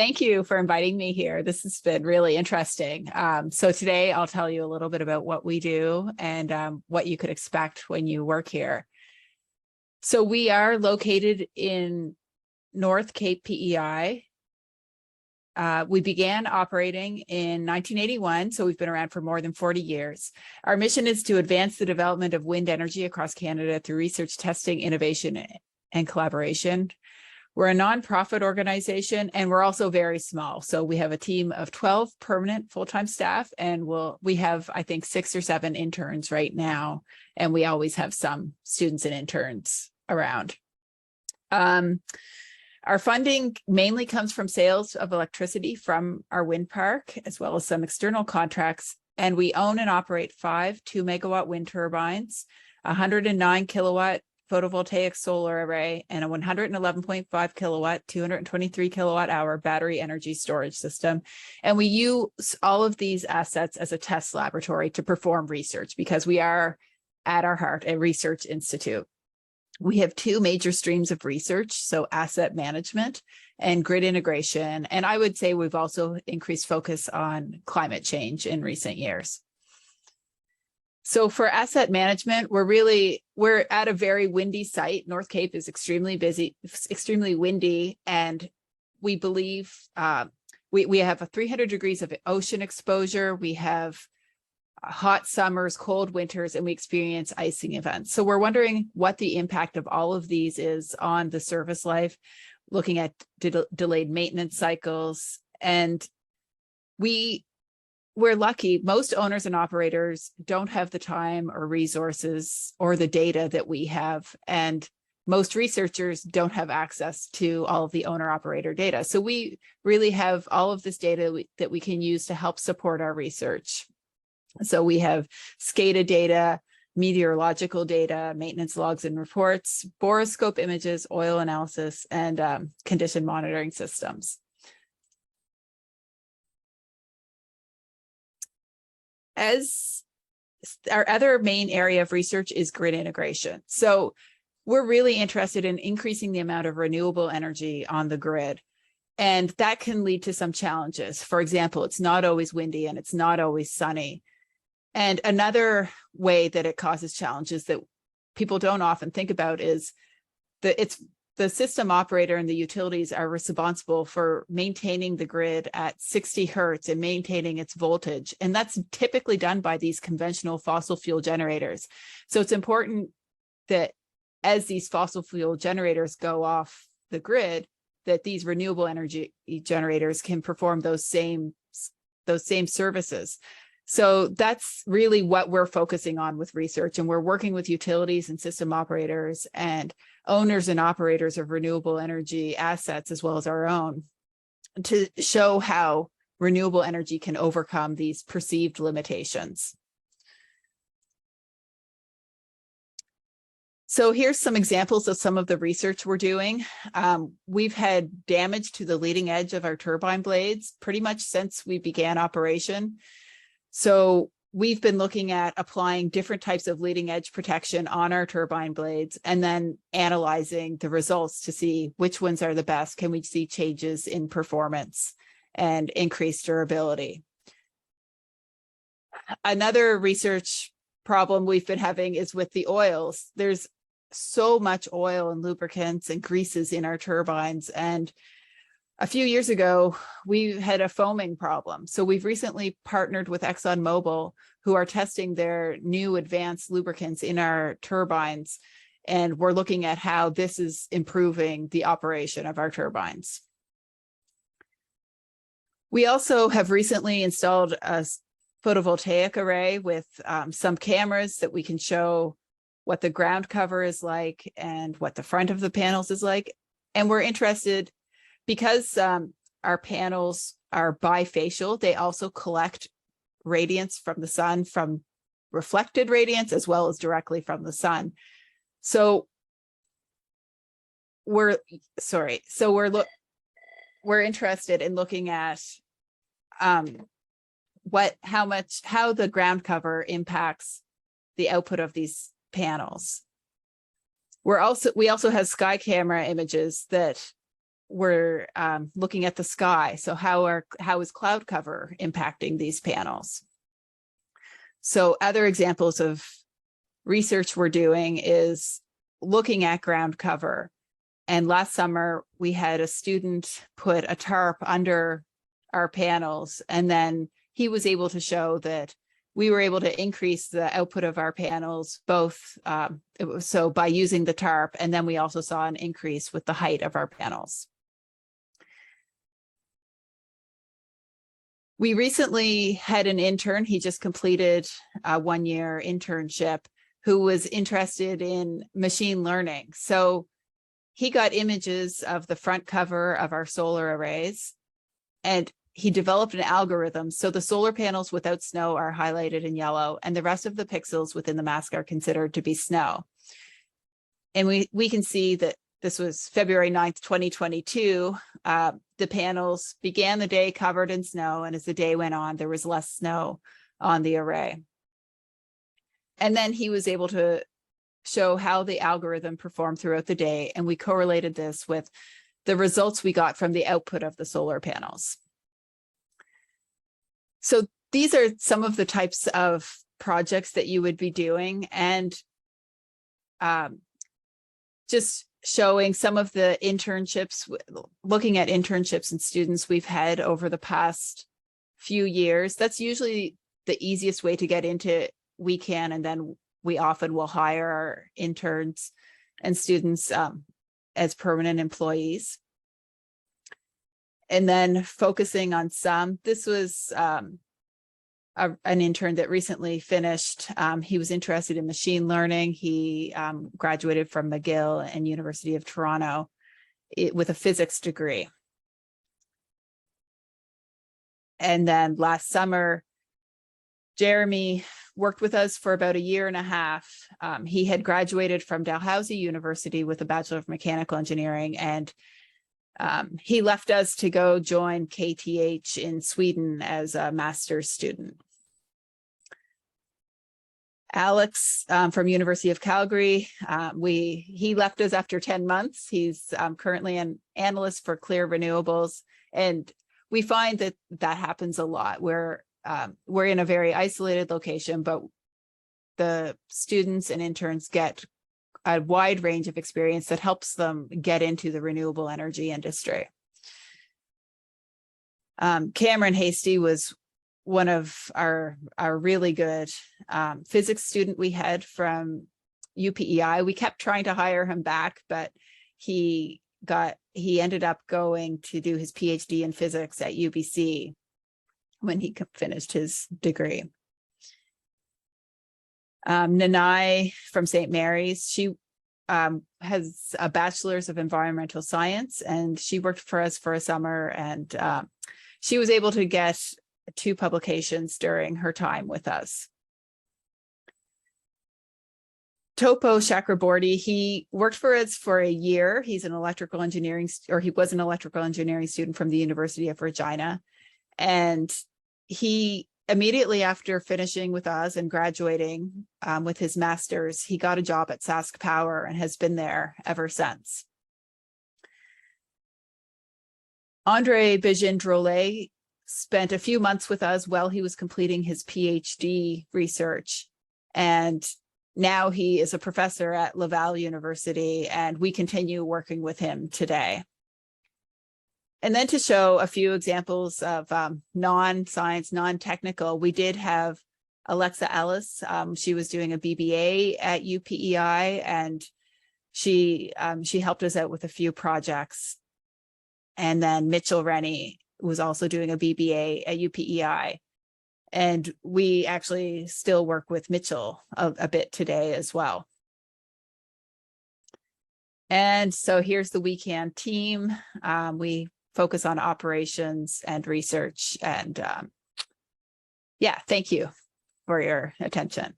Thank you for inviting me here. This has been really interesting. So today I'll tell you a little bit about what we do and what you could expect when you work here. So we are located in North Cape PEI. We began operating in 1981, so we've been around for more than 40 years. Our mission is to advance the development of wind energy across Canada through research, testing, innovation, and collaboration. We're a nonprofit organization, and we're also very small. So we have a team of 12 permanent full-time staff, and we have, I think, 6 or 7 interns right now, and we always have some students and interns around. Our funding mainly comes from sales of electricity from our wind park, as well as some external contracts, and we own and operate 5 2-megawatt wind turbines, 109 kilowatt photovoltaic solar array, and a 111.5 kilowatt, 223 kilowatt hour battery energy storage system. And we use all of these assets as a test laboratory to perform research because we are at our heart a research institute. We have 2 major streams of research, so asset management and grid integration. And I would say we've also increased focus on climate change in recent years. So for asset management, we're at a very windy site. North Cape is extremely busy, extremely windy, and we believe we have 300 degrees of ocean exposure. We have hot summers, cold winters, and we experience icing events. So we're wondering what the impact of all of these is on the service life, looking at delayed maintenance cycles. And we're lucky. Most owners and operators don't have the time or resources or the data that we have. And most researchers don't have access to all of the owner-operator data. So we really have all of this data that we can use to help support our research. So we have SCADA data, meteorological data, maintenance logs and reports, borescope images, oil analysis, and condition monitoring systems. As our other main area of research is grid integration. So we're really interested in increasing the amount of renewable energy on the grid. And that can lead to some challenges. For example, it's not always windy and it's not always sunny. And another way that it causes challenges that people don't often think about is the system operator and the utilities are responsible for maintaining the grid at 60 hertz and maintaining its voltage. And that's typically done by these conventional fossil fuel generators. So it's important that as these fossil fuel generators go off the grid, that these renewable energy generators can perform those same services. So that's really what we're focusing on with research. And we're working with utilities and system operators and owners and operators of renewable energy assets, as well as our own, to show how renewable energy can overcome these perceived limitations. So here's some examples of some of the research we're doing. We've had damage to the leading edge of our turbine blades pretty much since we began operation. So we've been looking at applying different types of leading edge protection on our turbine blades and then analyzing the results to see which ones are the best. Can we see changes in performance and increased durability? Another research problem we've been having is with the oils. There's so much oil and lubricants and greases in our turbines, and a few years ago, we had a foaming problem. So we've recently partnered with ExxonMobil, who are testing their new advanced lubricants in our turbines. And we're looking at how this is improving the operation of our turbines. We also have recently installed a photovoltaic array with some cameras that we can show what the ground cover is like and what the front of the panels is like. And we're interested because our panels are bifacial, they also collect radiance from the sun, from reflected radiance, as well as directly from the sun. So we're interested in looking at how the ground cover impacts the output of these panels. We also have sky camera images that we're looking at the sky. So how is cloud cover impacting these panels? So other examples of research we're doing is looking at ground cover. And last summer, we had a student put a tarp under our panels, and then he was able to show that we were able to increase the output of our panels, both so by using the tarp, and then we also saw an increase with the height of our panels. We recently had an intern, he just completed a one-year internship, who was interested in machine learning. So he got images of the front cover of our solar arrays, and he developed an algorithm. So the solar panels without snow are highlighted in yellow, and the rest of the pixels within the mask are considered to be snow. And we can see that this was February 9th, 2022. The panels began the day covered in snow, and as the day went on, there was less snow on the array. And then he was able to show how the algorithm performed throughout the day, and we correlated this with the results we got from the output of the solar panels. So these are some of the types of projects that you would be doing, and just showing some of the internships, looking at internships and students we've had over the past few years. That's usually the easiest way to get into WeCan, and then we often will hire our interns and students as permanent employees. And then focusing on some, this was an intern that recently finished. He was interested in machine learning. He graduated from McGill and University of Toronto with a physics degree. And then last summer, Jeremy worked with us for about 1.5 years. He had graduated from Dalhousie University with a Bachelor of Mechanical Engineering, and he left us to go join KTH in Sweden as a master's student. Alex from University of Calgary, he left us after 10 months. He's currently an analyst for Clear Renewables, and we find that that happens a lot where we're in a very isolated location, but the students and interns get a wide range of experience that helps them get into the renewable energy industry. Cameron Hasty was one of our really good physics student we had from UPEI. We kept trying to hire him back, but he ended up going to do his PhD in physics at UBC when he finished his degree. Nanai from St. Mary's, she has a bachelor's of environmental science, and she worked for us for a summer, and she was able to get 2 publications during her time with us. Topo Chakraborty, he worked for us for 1 year. He's an electrical engineering, or he was an electrical engineering student from the University of Regina. And he immediately after finishing with us and graduating with his master's, he got a job at Sask Power and has been there ever since. Andre Bijin-Drolet spent a few months with us while he was completing his PhD research, and now he is a professor at Laval University, and we continue working with him today. And then to show a few examples of non-science, non-technical, we did have Alexa Ellis. She was doing a BBA at UPEI, and she helped us out with a few projects. And then Mitchell Rennie was also doing a BBA at UPEI. And we actually still work with Mitchell a bit today as well. And so here's the WeCan team. We focus on operations and research. And yeah, thank you for your attention.